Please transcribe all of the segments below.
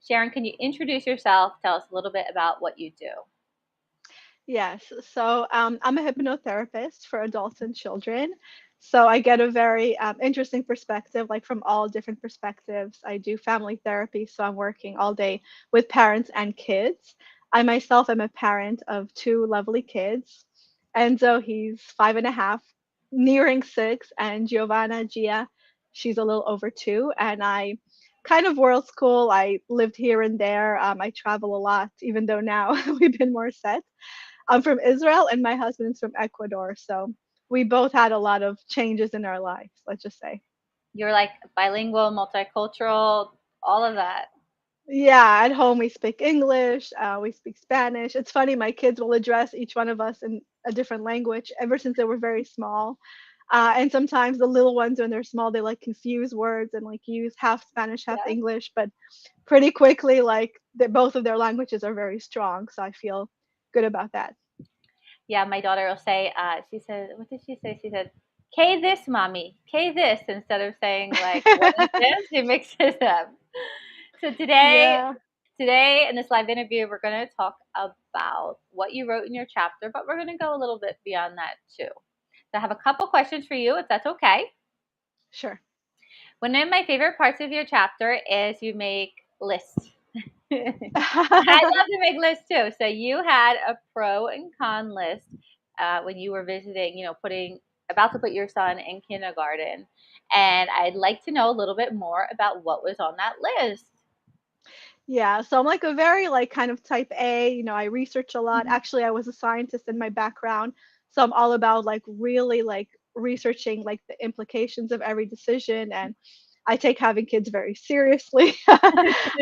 Sharon, can you introduce yourself? Tell us a little bit about what you do. Yes. So I'm a hypnotherapist for adults and children. So I get a very interesting perspective, like from all different perspectives. I do family therapy, so I'm working all day with parents and kids. I myself am a parent of two lovely kids. Enzo, he's 5.5, nearing 6, and Giovanna Gia, she's a little over 2. And I kind of world school. I lived here and there. I travel a lot, even though now we've been more set. I'm from Israel and my husband's from Ecuador. So we both had a lot of changes in our lives, let's just say. You're like bilingual, multicultural, all of that. Yeah, at home we speak English, we speak Spanish. It's funny, my kids will address each one of us in a different language ever since they were very small. And sometimes the little ones, when they're small, they like confuse words and like use half Spanish, half Yeah. English. But pretty quickly, like both of their languages are very strong. So I feel good about that. Yeah, my daughter will say, she said, what did she say? She said, K this, mommy, K this, instead of saying, like, what is this? She mixes up. So Yeah. today in this live interview, we're going to talk about what you wrote in your chapter, but we're going to go a little bit beyond that too. So I have a couple questions for you, if that's okay. Sure. One of my favorite parts of your chapter is you make lists. I love to make lists too. So you had a pro and con list when you were visiting, putting about to put your son in kindergarten. And I'd like to know a little bit more about what was on that list. Yeah, so I'm like a very like kind of type A, I research a lot. Mhm. Actually, I was a scientist in my background, so I'm all about like really like researching like the implications of every decision, and I take having kids very seriously.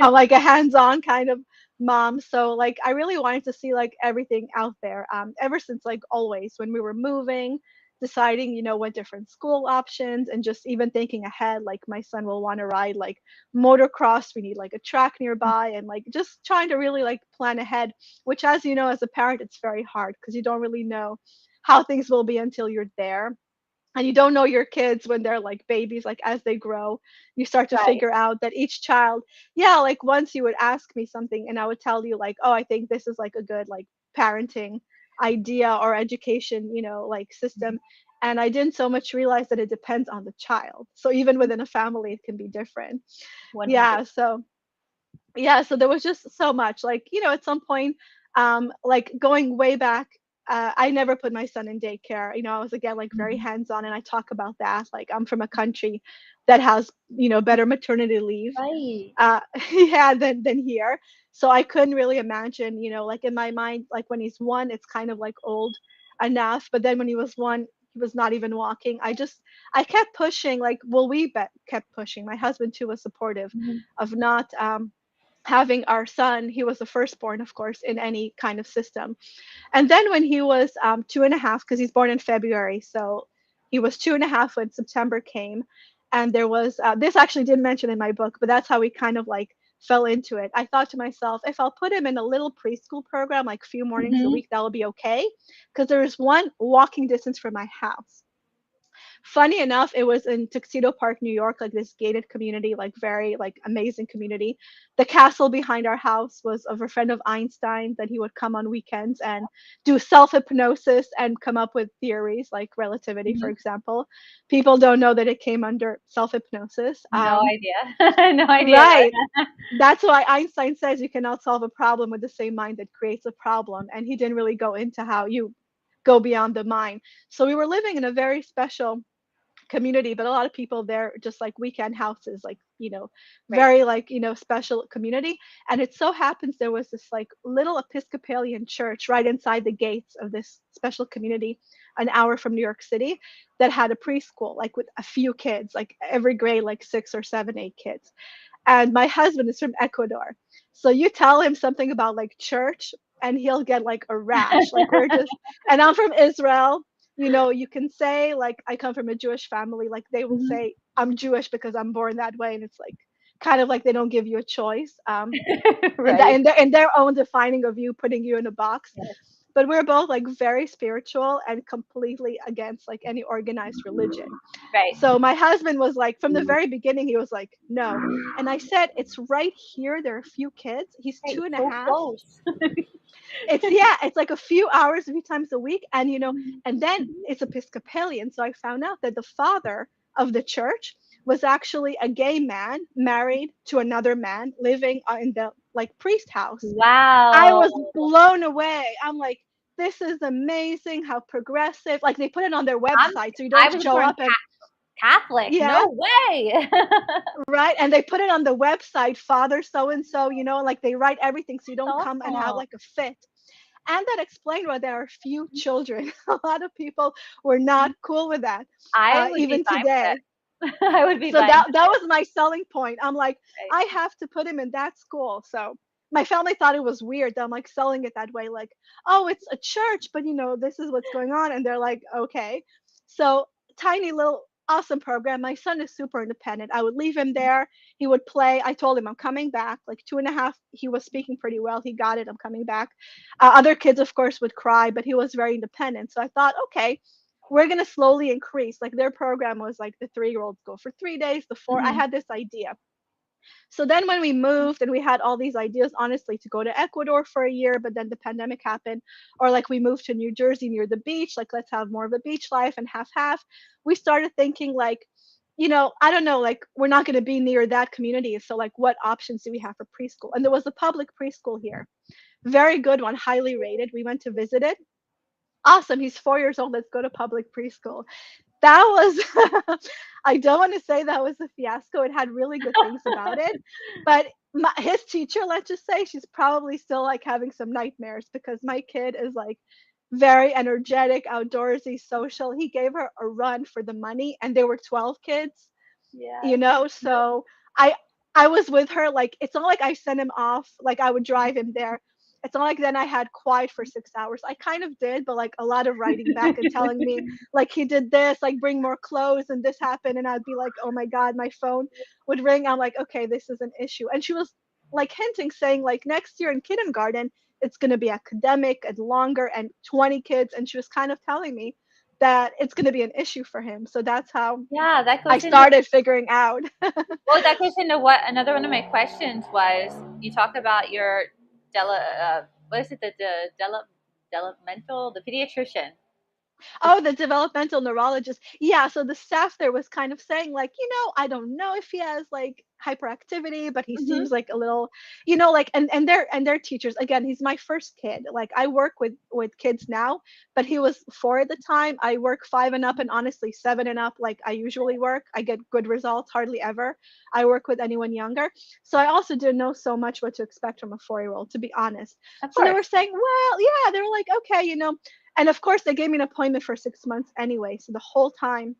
I'm like a hands-on kind of mom, so like I really wanted to see like everything out there. Ever since like always when we were moving, deciding, what different school options, and just even thinking ahead, like my son will want to ride like motocross, we need like a track nearby, and like just trying to really like plan ahead, which, as you know, as a parent, it's very hard because you don't really know how things will be until you're there. And you don't know your kids when they're like babies, like as they grow, you start to Right. figure out that each child, yeah, like once you would ask me something and I would tell you, like, oh, I think this is like a good like parenting idea or education, like system. And I didn't so much realize that it depends on the child. So even within a family, it can be different. 100. Yeah, so yeah, so there was just so much like, at some point, like going way back, I never put my son in daycare. I was again like very Mhm. hands on, and I talk about that. Like I'm from a country that has, better maternity leave, Right. uh yeah, than here. So I couldn't really imagine, like in my mind, like when he's 1, it's kind of like old enough, but then when he was 1, he was not even walking. I kept pushing, like, well, kept pushing. My husband too was supportive Mhm. of not having our son. He was the firstborn, of course, in any kind of system. And then when he was 2.5, because he's born in February, so he was 2.5 when September came. And there was this actually didn't mention in my book, but that's how we kind of like fell into it. I thought to myself, if I'll put him in a little preschool program, like few mornings a Mhm. week, that'll be okay, because there is one walking distance from my house. Funny enough, it was in Tuxedo Park, New York, like this gated community, like very like amazing community. The castle behind our house was of a friend of Einstein that he would come on weekends and do self-hypnosis and come up with theories like relativity, for Mhm. example. People don't know that it came under self-hypnosis. No idea. No idea. Right. That's why Einstein says you cannot solve a problem with the same mind that creates a problem. And he didn't really go into how you go beyond the mind. So we were living in a very special community, but a lot of people there just like weekend houses, like, Right. very like, special community. And it so happens there was this like little Episcopalian church right inside the gates of this special community, an hour from New York City, that had a preschool, like with a few kids, like every grade, like 6 or 7, 8 kids. And my husband is from Ecuador. So you tell him something about like church and he'll get like a rash. Like we're just, and I'm from Israel. You can say like I come from a Jewish family. Like they will Mhm. say I'm Jewish because I'm born that way, and it's like kind of like they don't give you a choice. In that Right. in their own defining of you, putting you in a box. Yes. but we're both like very spiritual and completely against like any organized religion. Right. So my husband was like, from the very beginning, he was like, no. And I said, it's right here. There are a few kids. He's Right. two and a So half. close. It's, yeah, it's like a few hours, a few times a week. And, and then it's Episcopalian. So I found out that the father of the church was actually a gay man married to another man living in the like priest house. I Wow. was blown away. I'm like, this is amazing how progressive. Like they put it on their I'm, website so you I don't was show born up and Catholic. yeah, No way. right. And they put it on the website, father so and so, like they write everything so you don't come and have Awesome. like a fit. And that explained why there are few children. A lot of people were not cool with that, I would be even fine with today. it. I would be So fine that with was my selling point. I'm like, it. I have to put him in that school. So my family thought it was weird that I'm like selling it that way, like, oh, it's a church, but this is what's going on. And they're like, okay. So tiny little awesome program. My son is super independent. I would leave him there. He would play. I told him I'm coming back. Like 2.5, he was speaking pretty well. He got it. I'm coming back. Other kids, of course, would cry, but he was very independent. So I thought, okay, we're going to slowly increase. Like their program was like the 3-year-olds go for 3 days, the four. I Mhm. had this idea. So then when we moved and we had all these ideas, honestly, to go to Ecuador for a year, but then the pandemic happened, or like we moved to New Jersey near the beach, like let's have more of a beach life and half. We started thinking like, I don't know, like we're not going to be near that community. So like what options do we have for preschool? And there was a public preschool here. Very good one, highly rated. We went to visit it. Awesome. He's 4 years old. Let's go to public preschool. That was I don't want to say that was a fiasco. It had really good things about it, but his teacher, let's just say, she's probably still like having some nightmares because my kid is like very energetic, outdoorsy, social. He gave her a run for the money, and there were 12 kids, Yes. so I was with her. Like it's not like I sent him off, like I would drive him there. It's not like then I had quiet for 6 hours. I kind of did, but like a lot of writing back and telling me like he did this, like bring more clothes and this happened, and I'd be like, oh my god, my phone would ring. I'm like, okay, this is an issue. And she was like hinting, saying like next year in kindergarten it's going to be academic and longer and 20 kids, and she was kind of telling me that it's going to be an issue for him. So that's how Yeah, that I goes into started figuring out. well, that goes into what another one of my questions was. You talk about your what is it, developmental, the pediatrician. Oh, the developmental neurologist. Yeah, so the staff there was kind of saying like, I don't know if he has like hyperactivity, but he Hmm. seems like a little, like and their teachers. Again, he's my first kid. Like I work with kids now, but he was 4 at the time. I work 5 and up, and honestly 7 and up like I usually work. I get good results hardly ever. I work with anyone younger. So I also didn't know so much what to expect from a 4-year-old, to be honest. Of So they were course. saying, well, yeah, they were like, okay, and of course, they gave me an appointment for 6 months anyway. So the whole time,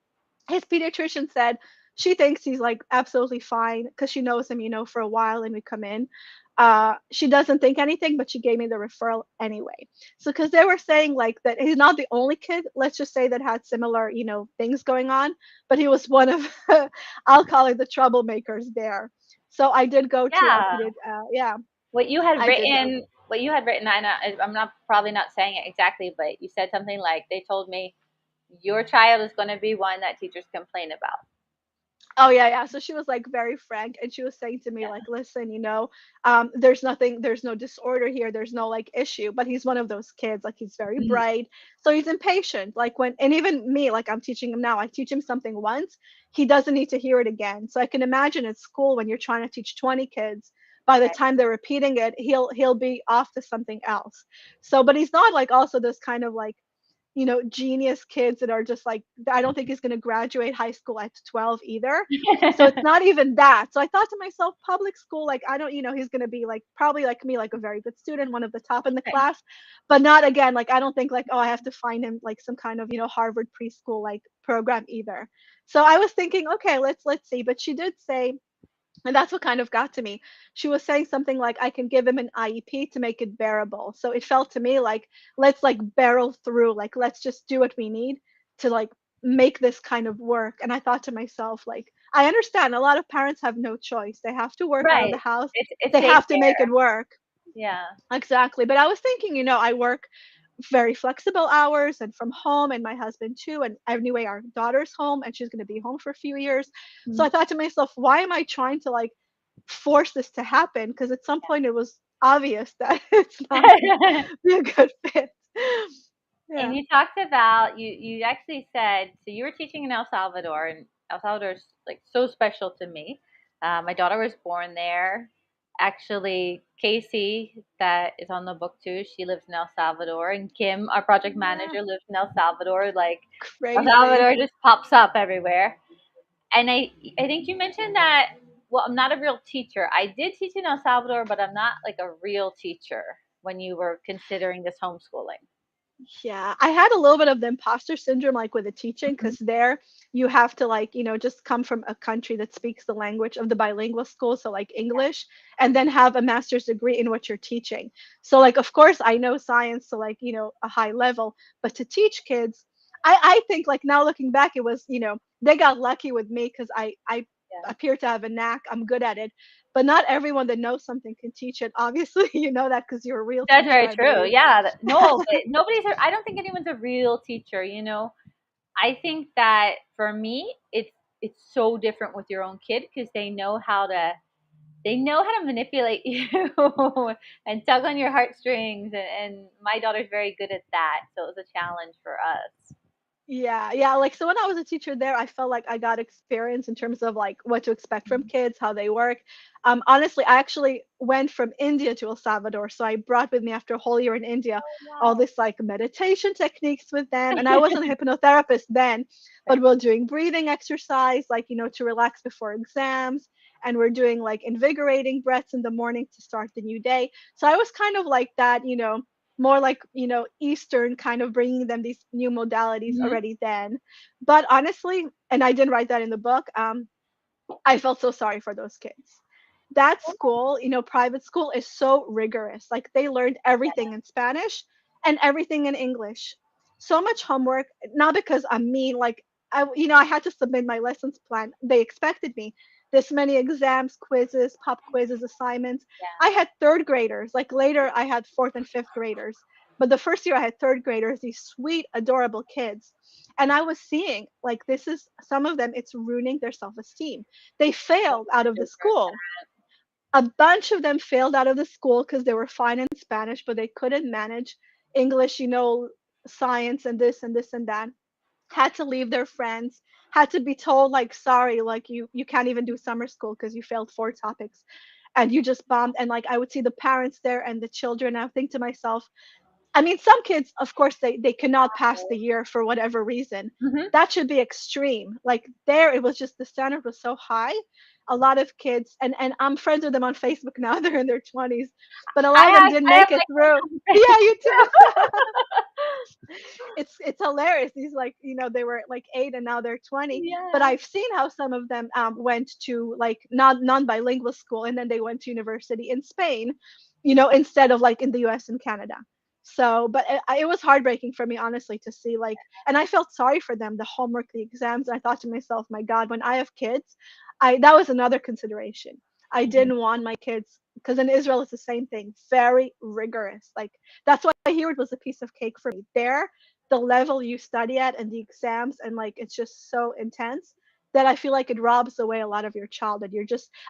his pediatrician said she thinks he's like absolutely fine because she knows him, for a while, and we come in. She doesn't think anything, but she gave me the referral anyway. So because they were saying like that he's not the only kid, let's just say, that had similar, things going on, but he was one of, I'll call it the troublemakers there. So I did go to a Yeah. yeah, What you had I did go. written, what you had written, I'm not probably not saying it exactly, but you said something like, they told me your child is going to be one that teachers complain about. Oh yeah, yeah. So she was like very frank, and she was saying to me Yeah. like, listen, there's no disorder here, there's no like issue, but he's one of those kids, like he's very Mhm. bright, so he's impatient. Like and even me, like I'm teaching him now, I teach him something once, he doesn't need to hear it again. So I can imagine at school when you're trying to teach 20 kids, by the Right. time they're repeating it, he'll be off to something else. So, but he's not like also this kind of like genius kids that are just like, I don't think he's going to graduate high school at 12 either. So it's not even that. So I thought to myself, public school, like I don't, he's going to be like probably like me, like a very good student, one of the top in the Right. class, but not again, like I don't think like, oh, I have to find him like some kind of, Harvard preschool like program either. So I was thinking, okay, let's see. But she did say, and that's what kind of got to me. She was saying something like, I can give him an IEP to make it bearable. So it felt to me like, let's like barrel through, like, let's just do what we need to like make this kind of work. And I thought to myself, like, I understand a lot of parents have no choice. They have to work out of the Right. house, It's they have to make daycare. it work. Yeah. Exactly. But I was thinking, I work very flexible hours and from home, and my husband too. And anyway, our daughter's home and she's going to be home for a few years. So I Mhm. thought to myself, why am I trying to like force this to happen? Because at some point it was obvious that it's not going to be a good fit. And Yeah. you talked about you actually said so you were teaching in El Salvador, and El Salvador is like so special to me. My daughter was born there. Actually, Casey, that is on the book too, she lives in El Salvador, and Kim, our project Yeah. manager, lives in El Salvador. Like El Crazy. Salvador just pops up everywhere. And I think you mentioned that. Well, I'm not a real teacher. I did teach in El Salvador, but I'm not like a real teacher when you were considering this homeschooling. Yeah, I had a little bit of the imposter syndrome, like with the teaching, Mhm. because there you have to like, just come from a country that speaks the language of the bilingual school, so like English, and then have a master's degree in what you're teaching. So like, of course, I know science to like, a high level, but to teach kids, I think like now looking back, it was, they got lucky with me because I Yeah. appear to have a knack. I'm good at it, but not everyone that knows something can teach it. Obviously, you know that because you're a real That's teacher, very I true. believe. Yeah. No, but nobody's. I don't think anyone's a real teacher. I think that for me, it's so different with your own kid because they know how to manipulate you and tug on your heartstrings, and my daughter's very good at that. So it was a challenge for us. Yeah, yeah. Like, so when I was a teacher there, I felt like I got experience in terms of like what to expect from kids, how they work. Honestly, I actually went from India to El Salvador, so I brought with me after a whole year in India all Wow. this like meditation techniques with them. And I wasn't a hypnotherapist then, but Right. we're doing breathing exercise, like to relax before exams, and we're doing like invigorating breaths in the morning to start the new day. So I was kind of like that, more like Eastern, kind of bringing them these new modalities Mhm. already then. But honestly, and I didn't write that in the book, I felt so sorry for those kids. That school, private school, is so rigorous. Like, they learned everything in Spanish and everything in English. So much homework, not because I'm mean, like I had to submit my lessons plan. They expected me. This many exams, quizzes, pop quizzes, assignments. Yeah. I had third graders. Like, later I had fourth and fifth graders. But the first year I had third graders, these sweet, adorable kids. And I was seeing like, this is some of them, it's ruining their self-esteem. They failed out of the school. A bunch of them failed out of the school because they were fine in Spanish, but they couldn't manage English, science and this and this and that. Had to leave their friends, had to be told like, sorry, like you can't even do summer school because you failed four topics and you just bombed. And like, I would see the parents there and the children. And I would think to myself, I mean, some kids, of course, they cannot pass the year for whatever reason. Mhm. That should be extreme. Like, there, it was just the standard was so high. A lot of kids, and I'm friends with them on Facebook now. They're in their 20s, but a lot of them didn't I have make it through. like Yeah, you too. It's hilarious. These, like, they were like 8 and now they're 20. But yeah. I've seen how some of them went to like not non-bilingual school, and then they went to university in Spain, instead of like in the US and Canada. So, but it was heartbreaking for me, honestly, to see like, and I felt sorry for them, the homework, the exams. And I thought to myself, my God, when I have kids, that was another consideration. I Mhm. didn't want my kids, because in Israel it's the same thing, very rigorous. Like, that's why here it was a piece of cake for me. There, the level you study at and the exams, and like, it's just so intense that I feel like it robs away a lot of your childhood.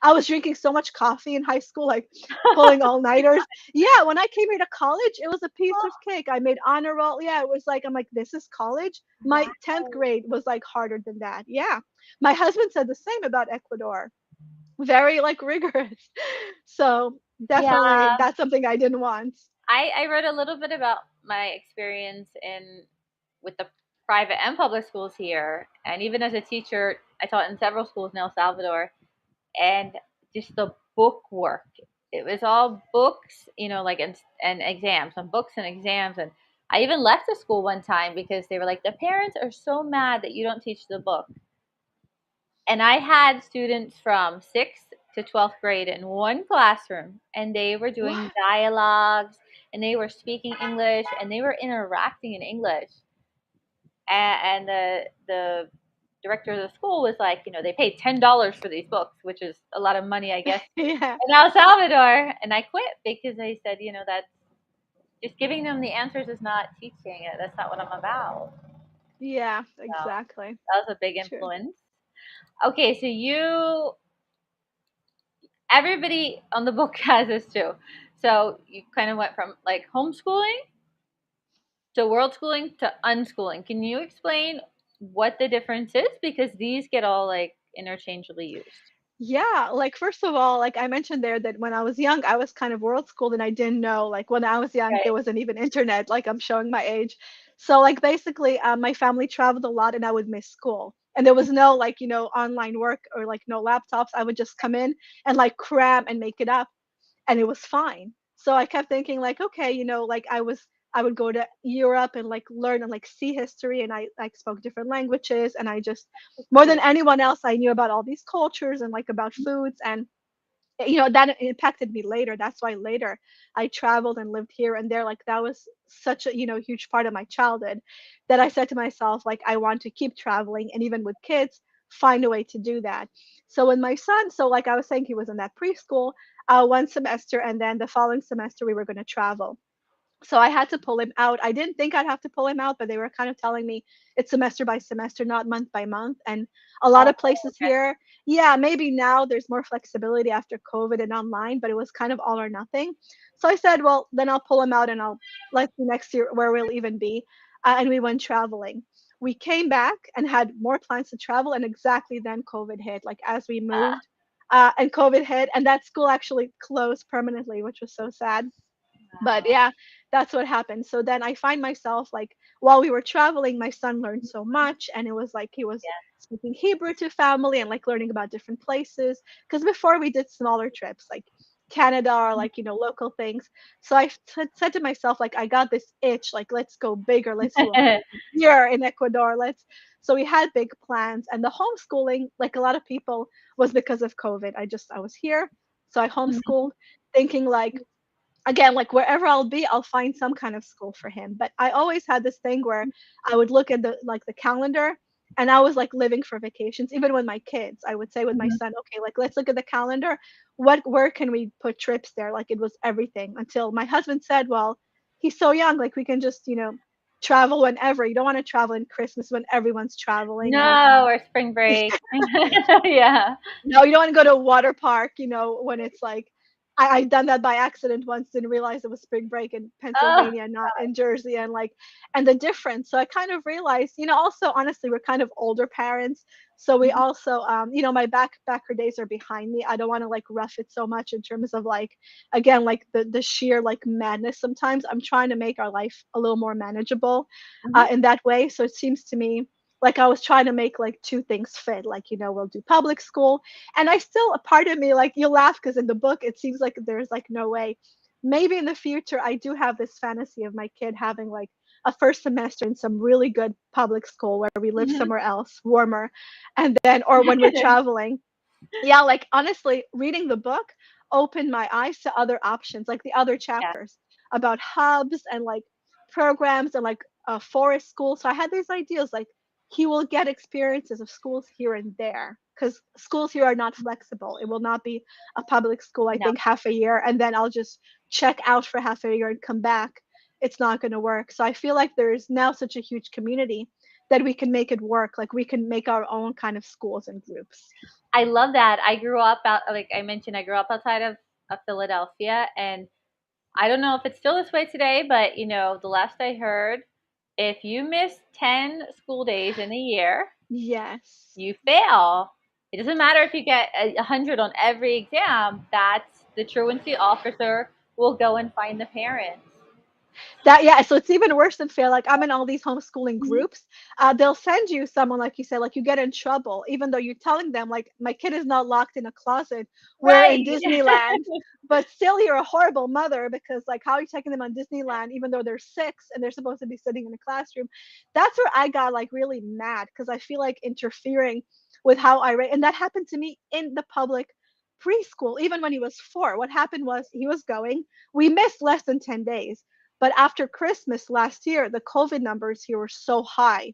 I was drinking so much coffee in high school, like pulling all nighters. Yeah, when I came here to college, it was a piece of cake. I made honor roll. Yeah, it was like, I'm like, this is college. My 10th Wow. grade was like harder than that. Yeah. My husband said the same about Ecuador. Very like rigorous. So definitely Yeah. that's something I didn't want. I wrote a little bit about my experience in with the private and public schools here, and even as a teacher, I taught in several schools in El Salvador, and just the book work. It was all books, like and exams, on books and exams, and I even left the school one time because they were like, the parents are so mad that you don't teach the book. And I had students from 6th to 12th grade in one classroom, and they were doing What? dialogues, and they were speaking English, and they were interacting in English. And the director of the school was like, they paid $10 for these books, which is a lot of money, I guess, Yeah. in El Salvador. And I quit because they said, just giving them the answers is not teaching it. That's not what I'm about. Yeah, So exactly. that was a big True. influence. Okay, so everybody on the book has this too. So you kind of went from like homeschooling to world schooling to unschooling. Can you explain what the difference is? Because these get all like interchangeably used. Yeah, like first of all, like I mentioned there that when I was young, I was kind of world schooled and I didn't know like when I was young there Right. wasn't even internet, like I'm showing my age. So like basically my family traveled a lot and I would miss school. And there was no like, online work or like no laptops. I would just come in and like cram and make it up and it was fine. So I kept thinking like, okay, like I would go to Europe and like learn and like see history and I like spoke different languages and I just more than anyone else I knew about all these cultures and like about foods and that impacted me later. That's why later I traveled and lived here and there. Like that was such a huge part of my childhood that I said to myself like I want to keep traveling and even with kids find a way to do that. So when my son, so like I was saying, he was in that preschool one semester and then the following semester we were going to travel, so I had to pull him out. I didn't think I'd have to pull him out, but they were kind of telling me it's semester by semester, not month by month. And a lot Oh, of places okay. here, yeah, maybe now there's more flexibility after COVID and online, but it was kind of all or nothing. So I said, well, then I'll pull him out and I'll let's see next year where we'll even be. And we went traveling. We came back and had more plans to travel, and exactly then COVID hit. Like as we moved, and COVID hit, and that school actually closed permanently, which was so sad. But Wow. yeah, that's what happened. So then I find myself like while we were traveling, my son learned so much, and it was like he was Yeah. speaking Hebrew to family and like learning about different places. Because before we did smaller trips like Canada or like local things. So I said to myself like I got this itch, like let's go bigger, let's do a year in Ecuador, let's. So we had big plans, and the homeschooling, like a lot of people, was because of COVID. I was here, so I homeschooled, thinking like again, like wherever I'll be, I'll find some kind of school for him. But I always had this thing where I would look at the calendar and I was like living for vacations. Even with my kids, I would say with my Mhm. son, okay, like let's look at the calendar. Where can we put trips there? Like it was everything until my husband said, well, he's so young, like we can just, travel whenever. You don't want to travel in Christmas when everyone's traveling and it's No, or spring break. Yeah. no, you don't want to go to a water park, when it's like I've done that by accident once, didn't realize it was spring break in Oh, Pennsylvania, not in Jersey, and like and the difference. So I kind of realized, also honestly, we're kind of older parents. So we mhm, also my backer days are behind me. I don't want to like rough it so much in terms of like again, like the sheer like madness sometimes. I'm trying to make our life a little more manageable mhm, in that way. So it seems to me like I was trying to make like two things fit. Like, we'll do public school. And I still, a part of me, like, you laugh because in the book, it seems like there's like no way. Maybe in the future, I do have this fantasy of my kid having like a first semester in some really good public school where we live mhm. somewhere else, warmer. And then, or when we're traveling, yeah, like honestly, reading the book opened my eyes to other options, like the other Yeah. chapters about hubs and like programs and like forest schools. So I had these ideas like he will get experiences of schools here and there because schools here are not flexible. It will not be a public school, I No. think, half a year and then I'll just check out for half a year and come back. It's not going to work. So I feel like there's now such a huge community that we can make it work. Like we can make our own kind of schools and groups. I love that. I grew up out like I mentioned, I grew up outside of Philadelphia, and I don't know if it's still this way today, but the last I heard, if you miss 10 school days in a year, Yes. you fail. It doesn't matter if you get 100 on every exam. That's the truancy officer will go and find the parents. That yeah, so it's even worse than fail. Like I'm in all these homeschooling Mhm. groups. They'll send you someone like you said, like you get in trouble, even though you're telling them like my kid is not locked in a closet. We're in Right. Disneyland, but still you're a horrible mother because like how are you taking them on Disneyland even though they're 6 and they're supposed to be sitting in a classroom? That's where I got like really mad because I feel like interfering with how I rate, and that happened to me in the public preschool even when he was 4. What happened was he was going, we missed less than 10 days, but after Christmas last year, the COVID numbers here were so high.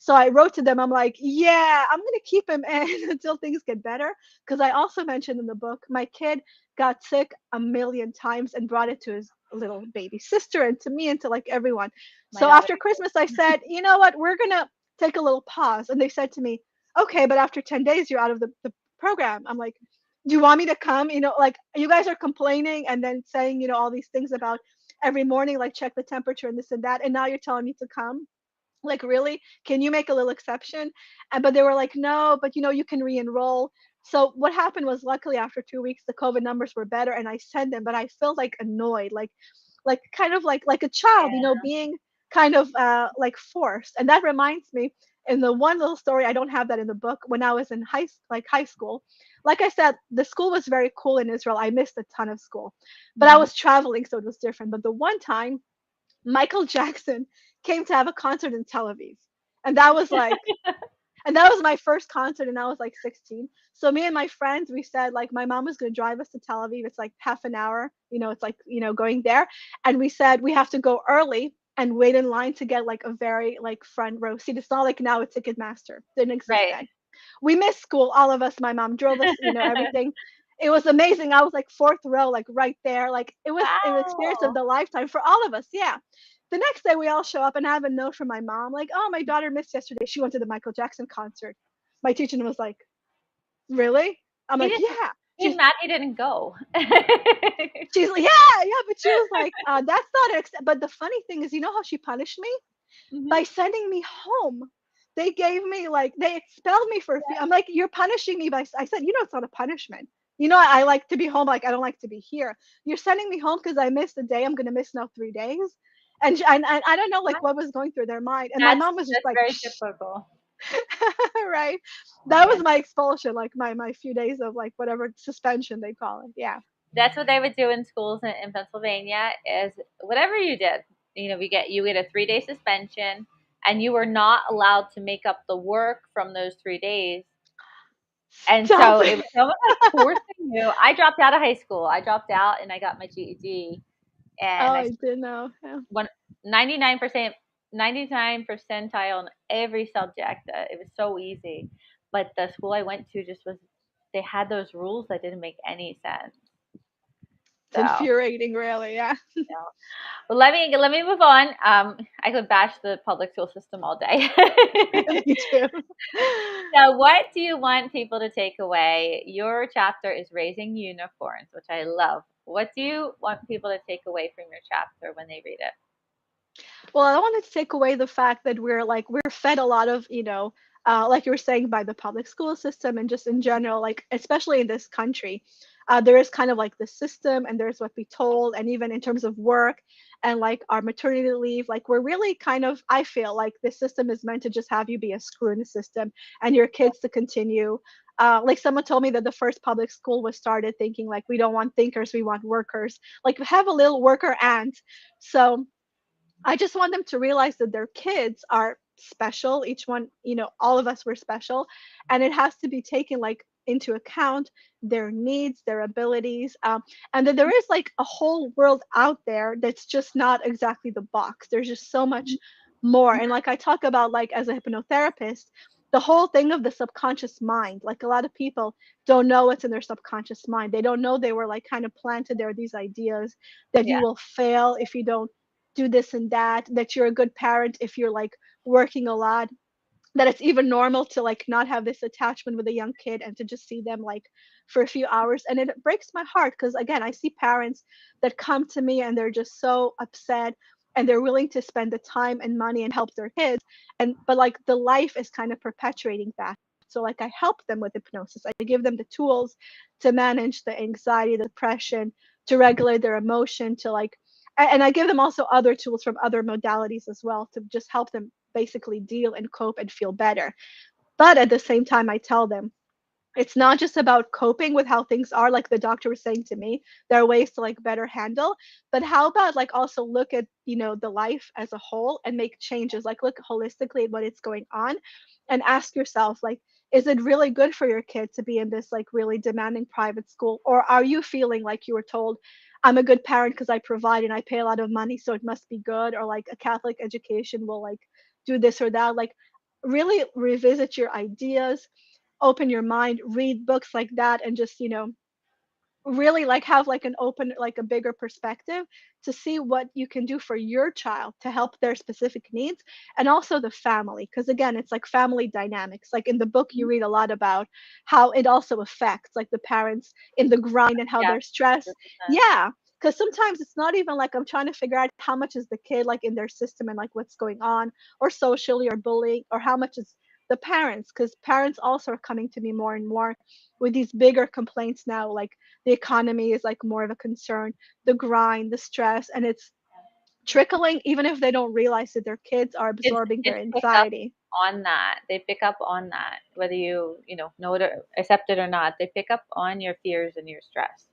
So I wrote to them. I'm like, yeah, I'm gonna keep him in until things get better. Because I also mentioned in the book, my kid got sick a million times and brought it to his little baby sister and to me and to like everyone. My So daughter. after Christmas, I said, you know what, we're gonna take a little pause. And they said to me, okay, but after 10 days, you're out of the program. I'm like, do you want me to come? Like you guys are complaining and then saying, all these things about every morning, like check the temperature and this and that. And now you're telling me to come. Like, really? Can you make a little exception? But they were like, no, but you can re-enroll. So what happened was, luckily, after 2 weeks, the COVID numbers were better, and I sent them. But I felt like annoyed, like kind of like a child, Yeah. being kind of like forced. And that reminds me, in the one little story, I don't have that in the book. When I was in high school, like I said, the school was very cool in Israel. I missed a ton of school, but I Mhm. was traveling, so it was different. But the one time Michael Jackson came to have a concert in Tel Aviv. And that was like and that was my first concert, and I was like 16. So me and my friends, we said, like, my mom was going to drive us to Tel Aviv. It's like half an hour, it's like, going there. And we said we have to go early and wait in line to get like a very like front row seat. It's not like now a Ticketmaster. Didn't exist Right. then. We missed school, all of us. My mom drove us, everything. It was amazing. I was like fourth row, like right there. Like it was an experience of Wow. the lifetime for all of us. Yeah. The next day we all show up and I have a note from my mom, like, oh, my daughter missed yesterday. She went to the Michael Jackson concert. My teacher was like, really? I'm He like, didn't yeah. he's She's mad he didn't go. she's like, yeah, yeah, but she was like, that's not an but the funny thing is, how she punished me? Mhm. By sending me home. They gave me like they expelled me for a few. I'm like, you're punishing me by. I said, it's not a punishment. I like to be home. Like I don't like to be here. You're sending me home because I missed a day. I'm gonna miss now 3 days. And I don't know like what was going through their mind. And my That's mom was just that's like, very typical. right. That was Yeah. my expulsion, like my few days of like whatever suspension they call it. Yeah. That's what they would do in schools in Pennsylvania is whatever you did, you get a 3-day suspension and you were not allowed to make up the work from those 3 days. And Stop so it it. was almost like forcing you. I dropped out of high school. I dropped out and I got my GED Oh, and I I didn't know. Yeah. won 99% 99 percentile in every subject. It was so easy. But the school I went to just was they had those rules that didn't make any sense. It's So infuriating, really. Yeah. no. Well, let me move on. I could bash the public school system all day. Me too. So, what do you want people to take away? Your chapter is raising unicorns, which I love. What do you want people to take away from your chapter when they read it? Well, I wanted to take away the fact that we're fed a lot of, like you were saying, by the public school system and just in general, like especially in this country, there is kind of like the system and there's what we told, and even in terms of work and like our maternity leave, like we're really kind of, I feel like the system is meant to just have you be a screw in the system and your kids to continue. Like someone told me that the first public school was started thinking like we don't want thinkers, we want workers. Like have a little worker ant. So I just want them to realize that their kids are special. Each one, all of us were special, and it has to be taken like into account their needs, their abilities, and that there is like a whole world out there that's just not exactly the box. There's just so much more. And like I talk about, like as a hypnotherapist, the whole thing of the subconscious mind. Like a lot of people don't know what's in their subconscious mind. They don't know they were like kind of planted there these ideas that Yeah, you will fail if you don't do this and that, that you're a good parent if you're like working a lot, that it's even normal to like not have this attachment with a young kid and to just see them like for a few hours. And it breaks my heart because again, I see parents that come to me and they're just so upset and they're willing to spend the time and money and help their kids, and but like the life is kind of perpetuating that. So like I help them with hypnosis. I give them the tools to manage the anxiety, the depression, to regulate their emotion, to like and I give them also other tools from other modalities as well to just help them basically deal and cope and feel better. But at the same time, I tell them it's not just about coping with how things are, like the doctor was saying to me. There are ways to like better handle, but how about like also look at, the life as a whole and make changes, like look holistically at what is going on and ask yourself, like, is it really good for your kid to be in this like really demanding private school? Or are you feeling like you were told, I'm a good parent because I provide and I pay a lot of money, so it must be good, or like a Catholic education will like do this or that? Like really revisit your ideas, open your mind, read books like that, and just, really like have like an open, like a bigger perspective to see what you can do for your child to help their specific needs, and also the family, because again it's like family dynamics. Like in the book you Mhm. read a lot about how it also affects like the parents in the grind and how Yeah, they're stressed. 100%. Yeah, because sometimes it's not even like I'm trying to figure out how much is the kid like in their system and like what's going on, or socially, or bullying, or how much is the parents, because parents also are coming to me more and more with these bigger complaints now, like the economy is like more of a concern, the grind, the stress, and it's trickling even if they don't realize that their kids are Kids absorbing their kids pick up anxiety. on that. They pick up on that, whether know it or accept it or not. They pick up on your fears and your stress.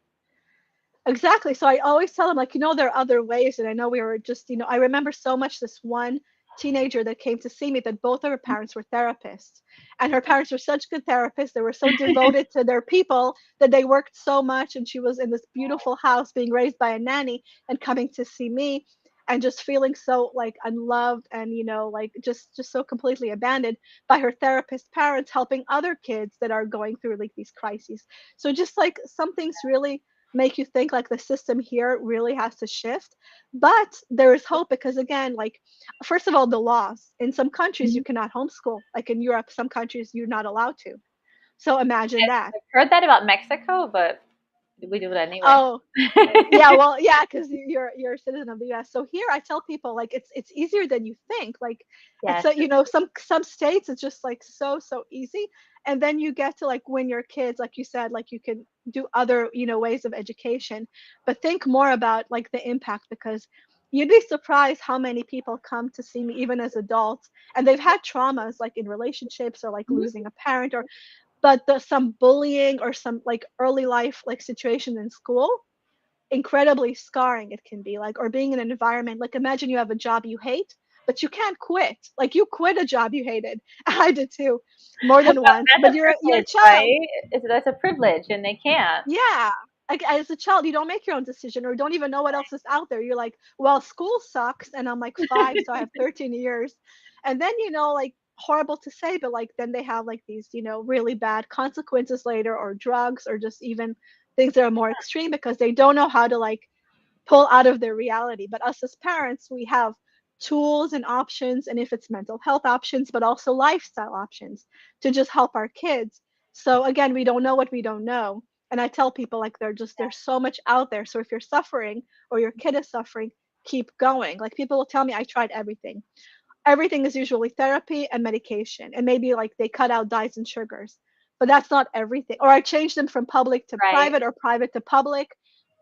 Exactly. So I always tell them, like, there are other ways. And I know we were just, I remember so much this one teenager that came to see me that both of her parents were therapists. And her parents were such good therapists. They were so devoted to their people that they worked so much. And she was in this beautiful house being raised by a nanny and coming to see me and just feeling so like unloved and, like just so completely abandoned by her therapist parents helping other kids that are going through like these crises. So just like some things really make you think like the system here really has to shift. But there is hope because again, like first of all, the laws in some countries you Mhm. cannot homeschool. Like in Europe, some countries you're not allowed to. So imagine that. I've heard that about Mexico, but we do it anyway. Oh, yeah, well, yeah, because you're a citizen of the U.S. So here, I tell people like it's easier than you think. Like it's Yes, a, some states it's just like so easy, and then you get to like when your kids, like you said, like you can do other ways of education, but think more about like the impact because you'd be surprised how many people come to see me even as adults and they've had traumas like in relationships or like mhm, losing a parent or but some bullying or some like early life like situation in school incredibly scarring it can be, like, or being in an environment like imagine you have a job you hate but you can't quit, like you quit a job you hated. I did too, more than but once, that's but a you're a privilege, child. right? That's a privilege, and they can't. Yeah, like as a child you don't make your own decision or don't even know what else is out there. You're like, well, school sucks, and I'm like 5, so I have 13 years. And then like horrible to say, but like then they have like these really bad consequences later, or drugs, or just even things that are more extreme because they don't know how to like pull out of their reality. But us as parents, we have tools and options, and if it's mental health options, but also lifestyle options to just help our kids. So again, we don't know what we don't know. And I tell people like there's so much out there. So if you're suffering or your kid is suffering, keep going. Like people will tell me I tried everything. Everything is usually therapy and medication. And maybe like they cut out dyes and sugars. But that's not everything. Or I changed them from public to Right. private or private to public,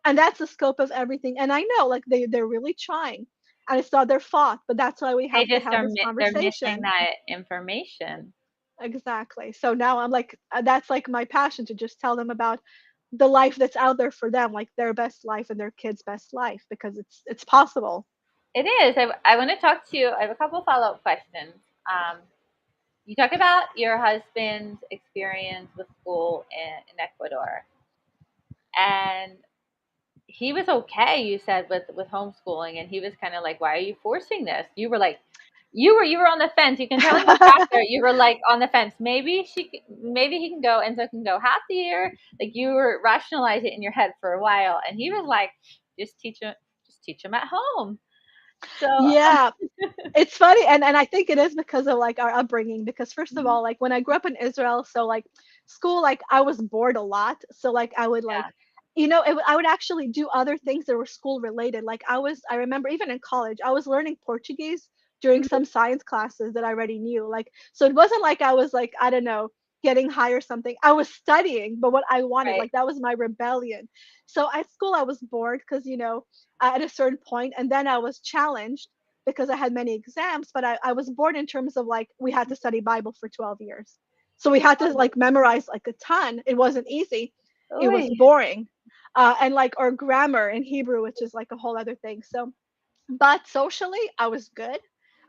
and that's the scope of everything. And I know like they're really trying, and it's not their fault, but that's why we They have to just have are this they're missing conversation. that information. Exactly. So now I'm like that's like my passion to just tell them about the life that's out there for them, like their best life and their kids best life, because it's possible. It is. I want to talk to you. I have a couple follow-up questions. Um, you talk about your husband's experience with school in Ecuador, and he was okay. You said with homeschooling, and he was kind of like, "Why are you forcing this?" You were like, you were on the fence. You can tell in your chapter you were like on the fence. Maybe he can go, and so can go half the year. Like you were rationalizing it in your head for a while, and he was like, just teach him at home." So Yeah, it's funny, and I think it is because of like our upbringing. Because first of mhm, all, like when I grew up in Israel, so like school, like I was bored a lot. So like I would like, yeah, I would actually do other things that were school related. Like I remember even in college, I was learning Portuguese during mhm, some science classes that I already knew. Like so, it wasn't like I was like I don't know getting high or something. I was studying, but what I wanted, right. like that was my rebellion. So at school, I was bored because at a certain point, and then I was challenged because I had many exams, but I was bored in terms of like we had to study Bible for 12 years. So we had to like memorize like a ton. It wasn't easy. It was Oy. boring. And like or grammar in Hebrew, which is like a whole other thing. So but socially, I was good.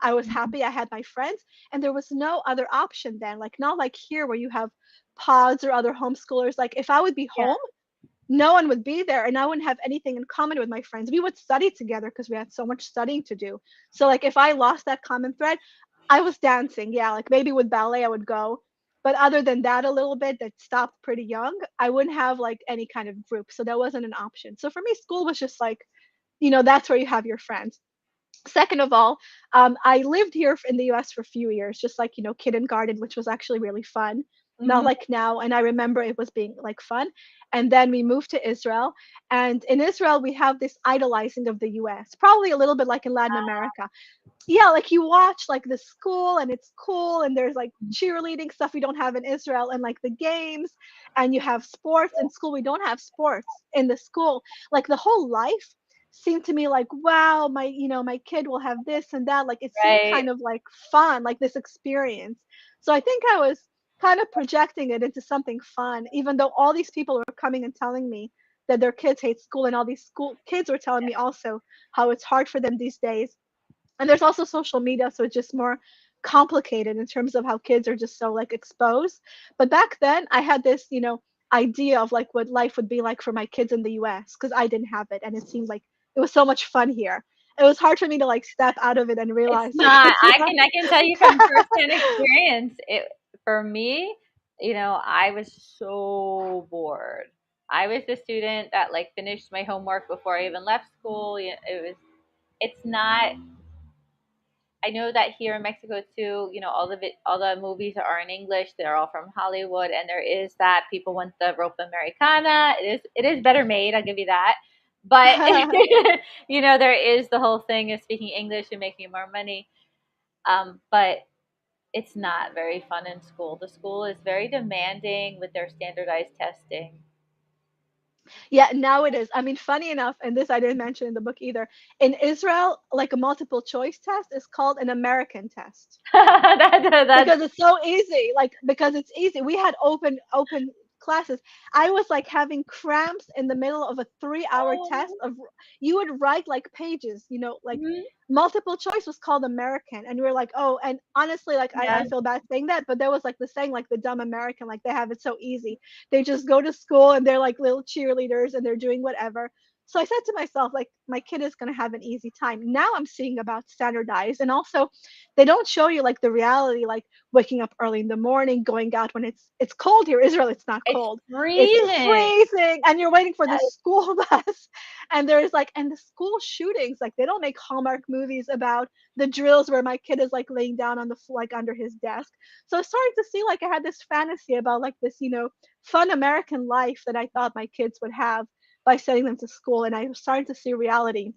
I was Mhm. happy. I had my friends, and there was no other option then. Like not like here where you have pods or other homeschoolers. Like if I would be Yeah. home, no one would be there and I wouldn't have anything in common with my friends. We would study together because we had so much studying to do. So like if I lost that common thread, I was dancing, yeah, like maybe with ballet I would go. But other than that, a little bit that stopped pretty young, I wouldn't have like any kind of group. So that wasn't an option. So for me, school was just like, that's where you have your friends. Second of all, I lived here in the US for a few years, just like, kindergarten, which was actually really fun. Not Mhm. like now. And I remember it was being like fun. And then we moved to Israel. And in Israel, we have this idolizing of the US, probably a little bit like in Latin America. Yeah, like you watch like the school and it's cool and there's like cheerleading stuff we don't have in Israel and like the games and you have sports in school. We don't have sports in the school. Like the whole life seemed to me like, wow, my kid will have this and that. Like it seemed Right. kind of like fun, like this experience. So I think I was kind of projecting it into something fun, even though all these people were coming and telling me that their kids hate school, and all these school kids were telling me also how it's hard for them these days. And there's also social media, so it's just more complicated in terms of how kids are just so like exposed. But back then I had this idea of like what life would be like for my kids in the US, because I didn't have it and it seemed like it was so much fun here. It was hard for me to like step out of it and It's realize like not. it's I can tell you from firsthand experience. It for me, I was so bored. I was the student that like finished my homework before I even left school. It's not. I know that here in Mexico too, all the movies are in English. They're all from Hollywood, and there is that people want the ropa americana. It is better made. I'll give you that. But there is the whole thing of speaking English and making more money. But it's not very fun in school. The school is very demanding with their standardized testing. Yeah, now it is. I mean, funny enough, and this I didn't mention in the book either. In Israel, like a multiple choice test is called an American test. That's Because it's so easy, like because it's easy. We had open classes. I was like having cramps in the middle of a 3-hour test oh, of, you would write like pages, like mhm, multiple choice was called American, and we were like, oh, and honestly, like I yeah. feel bad saying that, but there was like the saying, like the dumb American, like they have it so easy. They just go to school and they're like little cheerleaders and they're doing whatever. So I said to myself, like, my kid is going to have an easy time. Now I'm seeing about standardized, and also they don't show you like the reality, like waking up early in the morning, going out when it's cold here. Israel, it's not It's cold. It's freezing. freezing, and you're waiting for the Yes. school bus. And there's like, and the school shootings, like they don't make Hallmark movies about the drills where my kid is like laying down on the like under his desk. So I started to see like I had this fantasy about like this, fun American life that I thought my kids would have by sending them to school, and I was starting to see reality,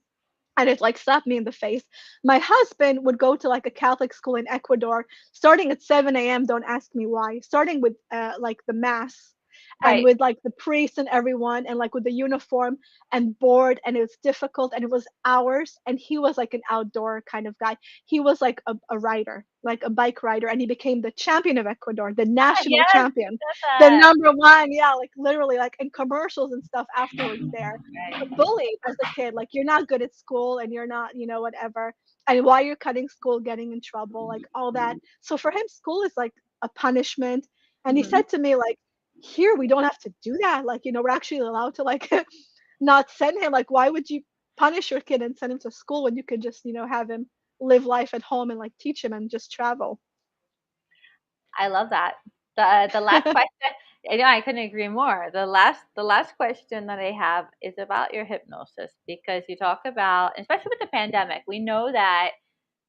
and it like slapped me in the face. My husband would go to like a Catholic school in Ecuador, starting at 7 a.m. Don't ask me why. Starting with like the mass, and Right. with like the priest and everyone, and like with the uniform, and bored, and it was difficult, and it was hours. And he was like an outdoor kind of guy. He was like a rider, like a bike rider, and he became the champion of Ecuador, the national Yes, you champion, said the that. number one. Yeah, like literally, like in commercials and stuff afterwards there, Right. bullied as a kid, like you're not good at school and you're not, whatever, and why you're cutting school, getting in trouble, like all that. So for him, school is like a punishment. And he Mhm. said to me, like, here we don't have to do that, like, we're actually allowed to like not send him. Like, why would you punish your kid and send him to school when you could just, have him live life at home and like teach him and just travel. I love that. The last question, I couldn't agree more. The last question that I have is about your hypnosis, because you talk about, especially with the pandemic, we know that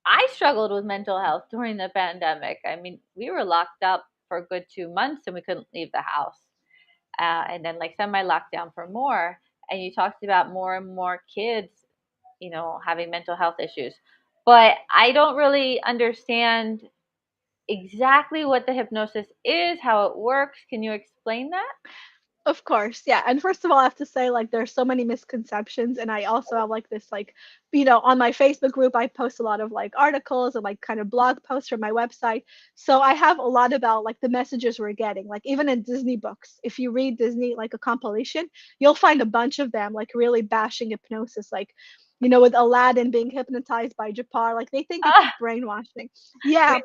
I struggled with mental health during the pandemic. I mean, we were locked up for a good 2 months and we couldn't leave the house. And then like semi lockdown for more. And you talked about more and more kids, having mental health issues. But I don't really understand exactly what the hypnosis is, how it works. Can you explain that? Of course, yeah. And first of all, I have to say, like, there's so many misconceptions. And I also have like this, like, on my Facebook group, I post a lot of like articles and like kind of blog posts from my website. So I have a lot about like the messages we're getting. Like, even in Disney books, if you read Disney, like a compilation, you'll find a bunch of them like really bashing hypnosis. Like, with Aladdin being hypnotized by Japar, like they think it's Ah, brainwashing. Yeah, we,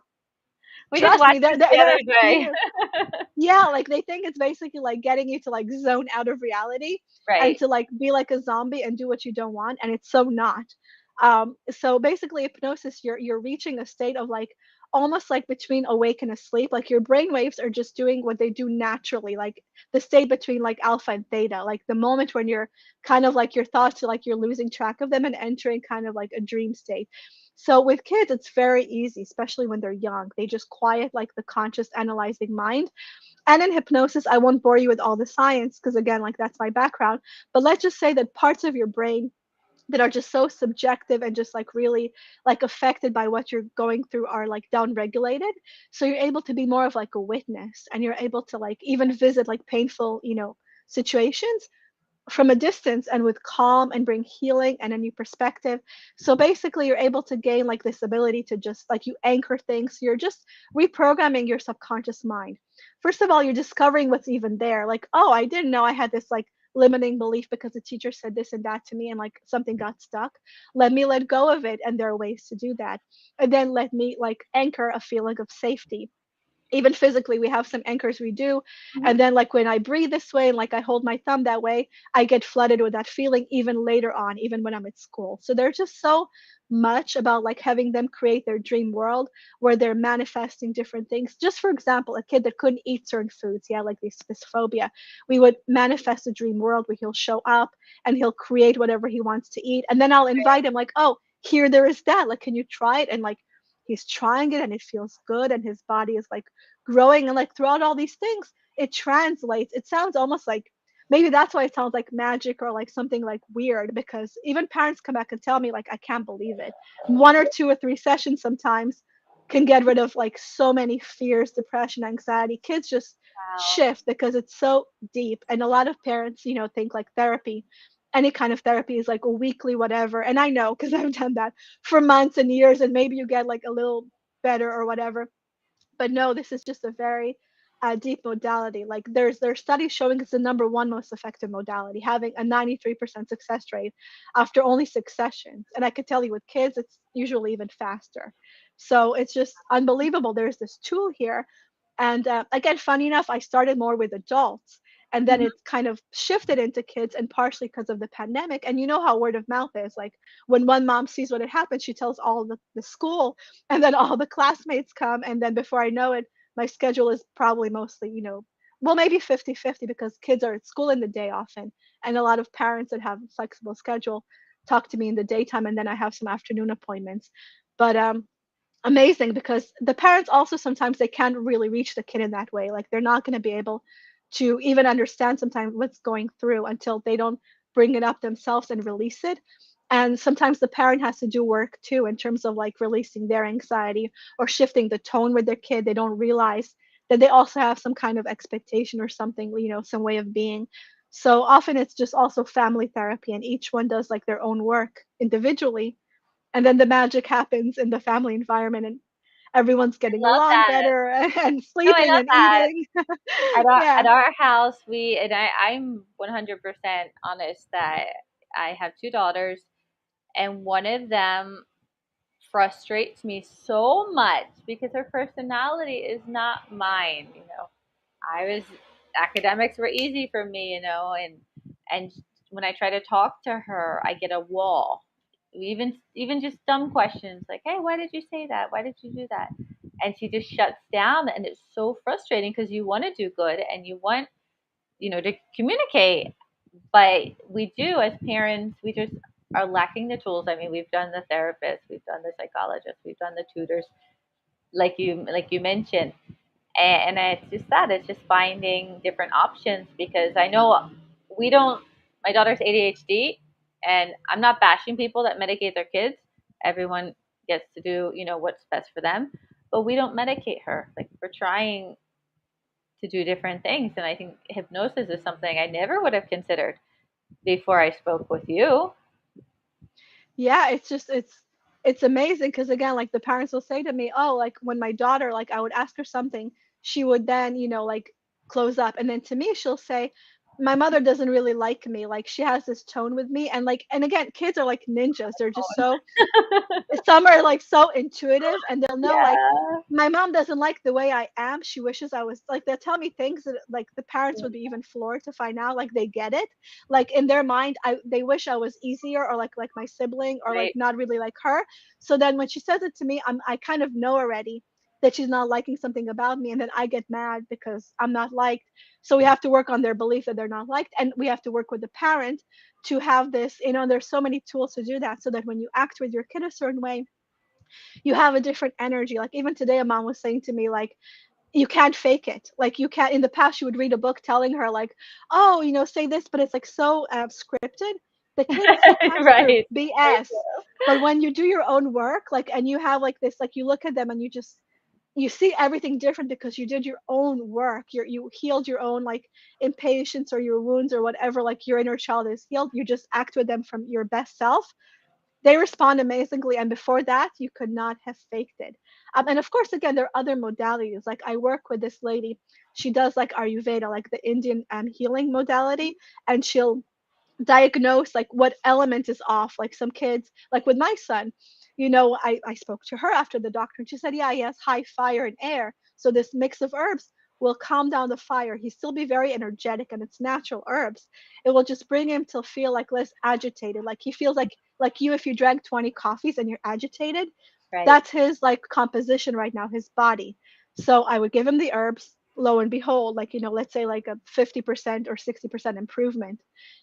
we just trust watched me, there, this there, the there other are a day. few. Yeah, like they think it's basically like getting you to like zone out of reality and Right. to like be like a zombie and do what you don't want, and it's so not. So basically hypnosis, you're reaching a state of like almost like between awake and asleep. Like your brain waves are just doing what they do naturally, like the state between like alpha and theta, like the moment when you're kind of like your thoughts are like you're losing track of them and entering kind of like a dream state. So with kids, it's very easy, especially when they're young. They just quiet like the conscious analyzing mind. And in hypnosis, I won't bore you with all the science because, again, like that's my background. But let's just say that parts of your brain that are just so subjective and just like really like affected by what you're going through are like down regulated, so you're able to be more of like a witness, and you're able to like even visit like painful, situations from a distance and with calm and bring healing and a new perspective. So basically, you're able to gain like this ability to just like you anchor things. You're just reprogramming your subconscious mind. First of all, you're discovering what's even there. Like, oh, I didn't know I had this like limiting belief because the teacher said this and that to me and like something got stuck. Let me let go of it. And there are ways to do that. And then let me like anchor a feeling of safety. Even physically, we have some anchors we do, Mhm. and then like when I breathe this way and like I hold my thumb that way, I get flooded with that feeling even later on, even when I'm at school. So there's just so much about like having them create their dream world where they're manifesting different things. Just for example, a kid that couldn't eat certain foods, yeah, like the phobia, we would manifest a dream world where he'll show up and he'll create whatever he wants to eat, and then I'll invite him like, oh, here there is that, like, can you try it? And like he's trying it and it feels good and his body is like growing, and like throughout all these things it translates. It sounds almost like, maybe that's why it sounds like magic or like something like weird, because even parents come back and tell me like, I can't believe it. One or two or three sessions sometimes can get rid of like so many fears, depression, anxiety. Kids just Wow. shift because it's so deep. And a lot of parents, think like therapy, any kind of therapy is like a weekly whatever, and I know because I've done that for months and years, and maybe you get like a little better or whatever. But no, this is just a very deep modality. Like there's studies showing it's the number one most effective modality, having a 93% success rate after only 6 sessions. And I could tell you with kids, it's usually even faster. So it's just unbelievable. There's this tool here. And again, funny enough, I started more with adults. And then Mhm. it kind of shifted into kids, and partially because of the pandemic. And you know how word of mouth is. Like when one mom sees what had happened, she tells all the school, and then all the classmates come, and then before I know it, my schedule is probably mostly, well, maybe 50-50, because kids are at school in the day often, and a lot of parents that have a flexible schedule talk to me in the daytime, and then I have some afternoon appointments. But amazing, because the parents also sometimes they can't really reach the kid in that way. Like they're not going to be able to even understand sometimes what's going through until they don't bring it up themselves and release it. And sometimes the parent has to do work too in terms of like releasing their anxiety or shifting the tone with their kid. They don't realize that they also have some kind of expectation or something, some way of being. So often it's just also family therapy, and each one does like their own work individually, and then the magic happens in the family environment, and everyone's getting Love along that. better and No, I sleeping love and that. eating. At our Yeah. at our house, I'm 100% honest that I have two daughters, and one of them frustrates me so much because her personality is not mine. I was academics were easy for me, and when I try to talk to her, I get a wall. Even just dumb questions like, "Hey, why did you say that? Why did you do that?" And she just shuts down, and it's so frustrating because you want to do good and you want, to communicate, but we do as parents, we just are lacking the tools. I mean, we've done the therapist, we've done the psychologist, we've done the tutors, like you mentioned, and it's just that it's just finding different options, because I know we don't. My daughter's ADHD, and I'm not bashing people that medicate their kids. Everyone gets to do what's best for them, but we don't medicate her. Like, we're trying to do different things, and I think hypnosis is something I never would have considered before I spoke with you. Yeah, it's just it's amazing because again, like the parents will say to me, "Oh, like when my daughter, like I would ask her something, she would then, like close up." And then to me, she'll say, "My mother doesn't really like me. Like she has this tone with me." And like, and again, kids are like ninjas. They're just so, some are like so intuitive, and they'll know like, Yeah. my mom doesn't like the way I am. She wishes I was like, they'll tell me things that like the parents would be even floored to find out like they get it. Like in their mind, they wish I was easier, or like my sibling, or like Right. not really like her. So then when she says it to me, I kind of know already. that she's not liking something about me, and then I get mad because I'm not liked. So we have to work on their belief that they're not liked, and we have to work with the parent to have this, there's so many tools to do that, so that when you act with your kid a certain way, you have a different energy. Like even today, a mom was saying to me, like, you can't fake it. Like you can't. In the past, you would read a book telling her like, oh, say this, but it's like so scripted. The kids sometimes hear Right. Very BS, true. but when you do your own work, like, and you have like this, like you look at them and you see everything different because you did your own work. You healed your own like impatience or your wounds or whatever. Like your inner child is healed. You just act with them from your best self. They respond amazingly, and before that you could not have faked it. And of course, again, there are other modalities. Like I work with this lady, she does like Ayurveda, like the Indian healing modality, and she'll diagnose like what element is off. Like some kids, like with my son, I spoke to her after the doctor, and she said, yeah, he has high fire and air, so this mix of herbs will calm down the fire. He still be very energetic, and it's natural herbs. It will just bring him to feel like less agitated, like he feels like you, if you drank 20 coffees and you're agitated, Right. that's his like composition right now, his body. So I would give him the herbs. Lo and behold, like, let's say like a 50% or 60% improvement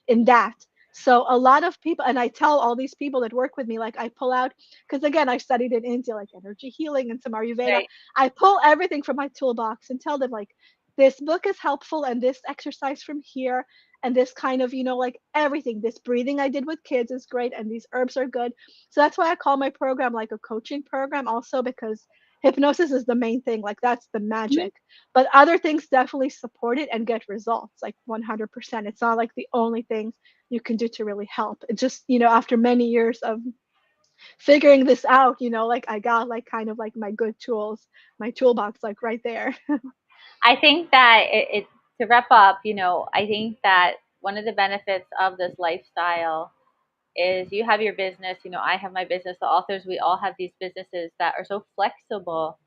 in that. So a lot of people, and I tell all these people that work with me, like I pull out, because again, I studied in India, like energy healing and some Ayurveda. Right. I pull everything from my toolbox and tell them, like, this book is helpful, and this exercise from here, and this kind of, like everything. This breathing I did with kids is great, and these herbs are good. So that's why I call my program like a coaching program, also because hypnosis is the main thing. Like that's the Mhm. magic. But other things definitely support it and get results, like 100%. It's not like the only thing you can do to really help. It just, after many years of figuring this out, like I got like kind of like my good tools, my toolbox, like right there. I think that to wrap up, I think that one of the benefits of this lifestyle is you have your business, I have my business, the authors, we all have these businesses that are so flexible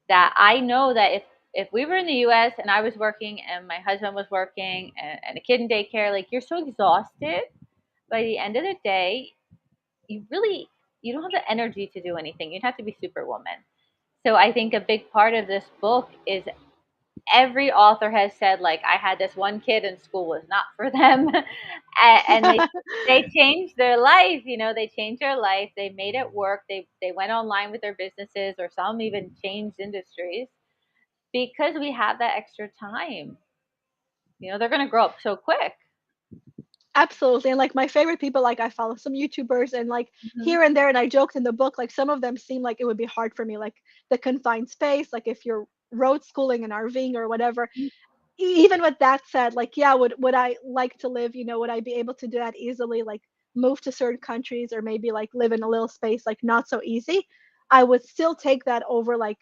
that I know that if we were in the US and I was working and my husband was working and a kid in daycare, like you're so exhausted by the end of the day, you really you don't have the energy to do anything. You'd have to be superwoman. So I think a big part of this book is every author has said like I had this one kid and school was not for them, and they changed their life. They changed their life. They made it work. They went online with their businesses, or some even changed industries because we have that extra time. They're going to grow up so quick. Absolutely. And like my favorite people, like I follow some YouTubers, and like Hmm. here and there, and I joked in the book, like some of them seem like it would be hard for me, like the confined space, like if you're road schooling and RVing or whatever. Even with that said, like, yeah, would I like to live, would I be able to do that easily, like move to certain countries or maybe like live in a little space, like not so easy. I would still take that over like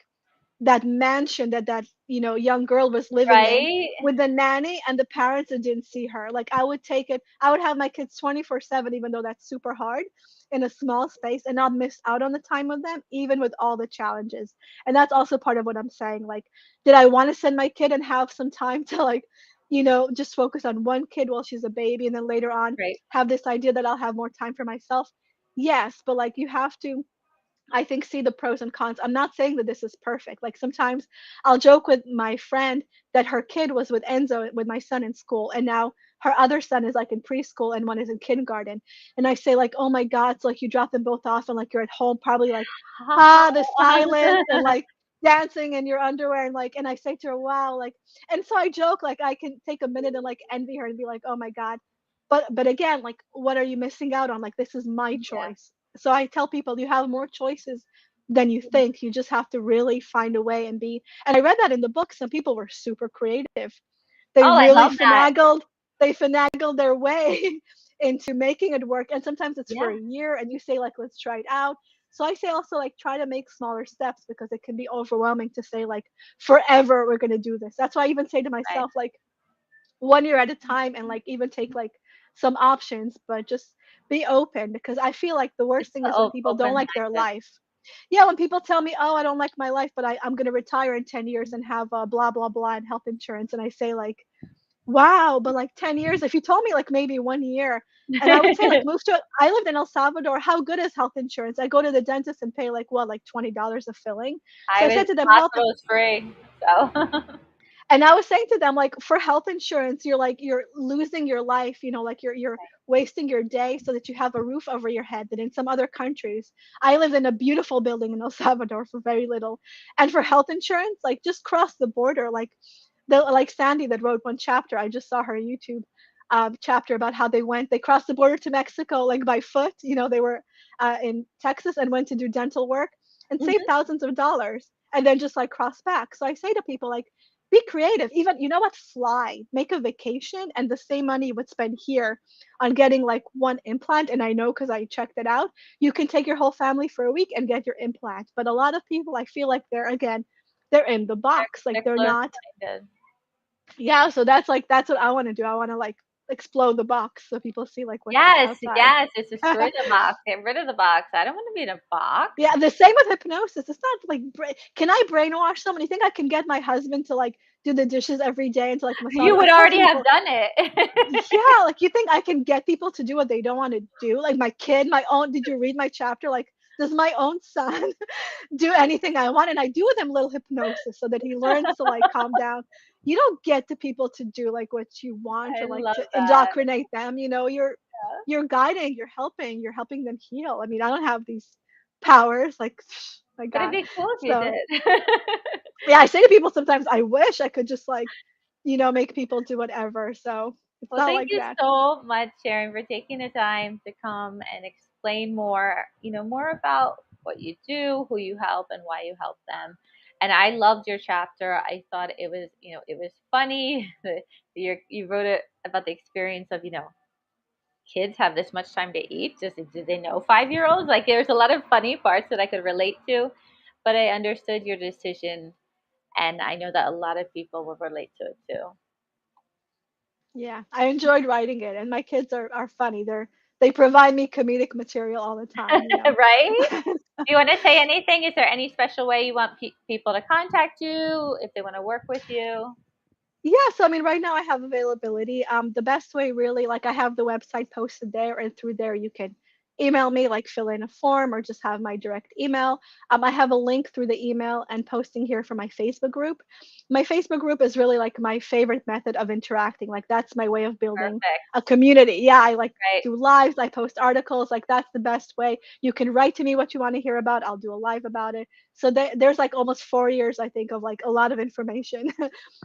that mansion that young girl was living in, Right? with the nanny and the parents that didn't see her. Like I would take it, I would have my kids 24/7, even though that's super hard, in a small space, and not miss out on the time with them, even with all the challenges. And that's also part of what I'm saying. Like, did I want to send my kid and have some time to like, just focus on one kid while she's a baby, and then later on Right. have this idea that I'll have more time for myself? Yes, but like you have to, I think, see the pros and cons. I'm not saying that this is perfect. Like sometimes I'll joke with my friend that her kid was with Enzo, with my son in school, and now her other son is like in preschool and one is in kindergarten. And I say like, "Oh my God!" So like you drop them both off and like you're at home, probably like, the silence and like dancing in your underwear, and like, and I say to her, "Wow!" Like, and so I joke like I can take a minute and like envy her and be like, "Oh my God." But again, like, what are you missing out on? Like, this is my Yeah. choice. So I tell people you have more choices than you think. You just have to really find a way and be. And I read that in the book. Some people were super creative. They Oh, I really love that. finagled their way into making it work. And sometimes it's for Yeah. a year and you say like, let's try it out. So I say also like try to make smaller steps, because it can be overwhelming to say like forever we're going to do this. That's why I even say to Right. myself like 1 year at a time, and like even take like some options, but just be open, because I feel like the worst Just thing the is when people don't open like their minded. life. Yeah, when people tell me, oh, I don't like my life, but I'm going to retire in 10 years and have blah blah blah and health insurance, and I say like, Wow, but like 10 years, if you told me like maybe 1 year, and I would say like move to, I lived in El Salvador. How good is health insurance? I go to the dentist and pay like what, like $20 a filling. So I I said was to them, hospital is free, so and I was saying to them, like, for health insurance, you're losing your life, like you're wasting your day so that you have a roof over your head. That in some other countries, I lived in a beautiful building in El Salvador for very little, and for health insurance, like just cross the border, like Sandy that wrote one chapter. I just saw her YouTube chapter about how they crossed the border to Mexico like by foot. They were in Texas and went to do dental work and saved Mhm. thousands of dollars, and then just like cross back. So I say to people like, be creative. Even, you know what, fly, make a vacation, and the same money you would spend here on getting like one implant. And I know because I checked it out, you can take your whole family for a week and get your implant. But a lot of people, I feel like they're in the box, like They're they're not. close-minded. Yeah, so that's what I want to do. I want to like explode the box so people see like what's Yes, outside. yes, it's destroy the box, get rid of the box. I don't wanna be in a box. Yeah, the same with hypnosis. It's not like can I brainwash someone? You think I can get my husband to like do the dishes every day and to like massage? You would Of course already have people. done it. Yeah, like you think I can get people to do what they don't want to do? Like my kid, my own. Did you read my chapter? Like, does my own son do anything I want? And I do with him little hypnosis so that he learns to like calm down. You don't get the people to do like what you want I or like love to that. indoctrinate them. You're guiding, you're helping them heal. I mean, I don't have these powers, like, my But it'd God. be cool if you So did. yeah, I say to people sometimes, I wish I could just like, make people do whatever. So it's Well, not thank like you that. so much, Sharon, for taking the time to come and explain more, more about what you do, who you help, and why you help them. And I loved your chapter. I thought it was funny. You wrote it about the experience of, kids have this much time to eat. Just did they know 5 year olds? Like there's a lot of funny parts that I could relate to, but I understood your decision, and I know that a lot of people will relate to it too. Yeah, I enjoyed writing it, and my kids are funny. They provide me comedic material all the time. Right? Do you want to say anything? Is there any special way you want people to contact you if they want to work with you? Yeah, so I mean, right now I have availability. The best way, really, like I have the website posted there, and through there you can email me, like fill in a form, or just have my direct email. I have a link through the email and posting here for my Facebook group. My Facebook group is really like my favorite method of interacting. Like that's my way of building Perfect. a community. Yeah, I like Right. do lives, I post articles. Like that's the best way. You can write to me what you want to hear about. I'll do a live about it. So there's like almost 4 years, I think, of like a lot of information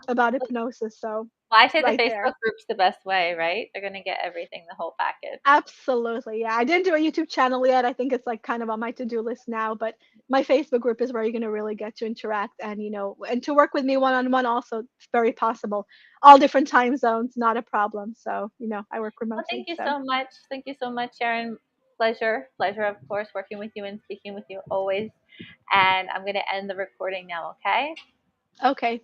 about hypnosis. So Well, I say the right there. Facebook group's the best way, right? They're going to get everything, the whole package. Absolutely. Yeah. I didn't do a YouTube channel yet. I think it's like kind of on my to-do list now, but my Facebook group is where you're going to really get to interact and, and to work with me one-on-one also. It's very possible. All different time zones, not a problem. So, I work Well, remotely. thank you So, so much. Thank you so much, Sharon. Pleasure, of course, working with you and speaking with you always. And I'm going to end the recording now, okay? okay.